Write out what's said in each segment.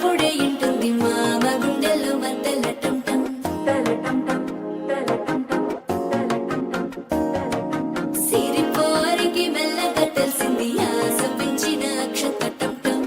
అప్పుడే ఇంటుంది మామ గుండెల్లో మధ్యల టం టం సిరిపోరికి మెల్లగా తెలిసింది ఆశ పెంచిన అక్షతటం టం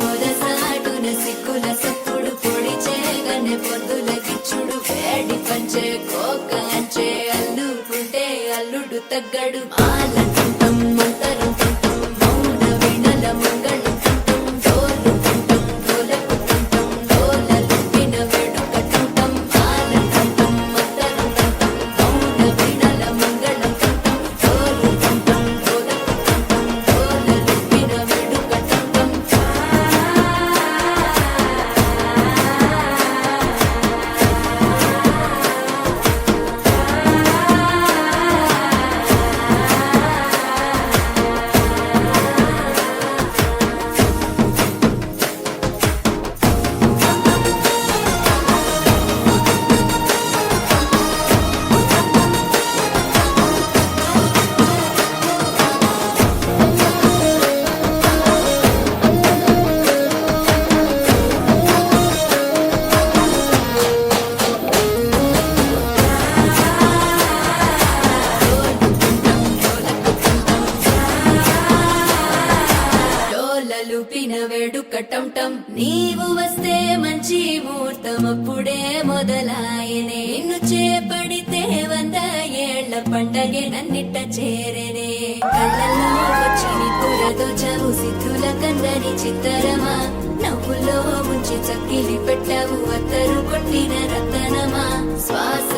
పొదసాటున సిక్కుల సప్పుడు పొడి చేయగానే పొద్దుల గిచ్చుడు వేడి పంచే కోక అంచే అల్లుకుంటే అల్లుడు తగ్గడు ఆలంటం మంతరం తంతం మౌన వీణల మంగళం తంతం డోలు తంతం డోలకు తంతం డోలలు విన వేడుక తంతం ఆలంటం మంతరం తంతం మౌన వీణల మంగళం తంతం డోలు తంతం డోలకు తంతం డోలలు విన వేడుక తంతం డోలలుపిన వేడుక టం టం నీవు వస్తే మంచి ముహూర్తం అప్పుడే మొదలాయనే నిన్ను చేపడితే 100 ఏళ్ల పండగే నన్నిట్ట చేరనే కళ్ళల్లో వచ్చిని పురదో చవు సిద్ధుల కందని చిత్తరమా నవ్వులో ముంచి చక్కిలి పెట్టవు అత్తరు కొట్టిన రతనమా శ్వాస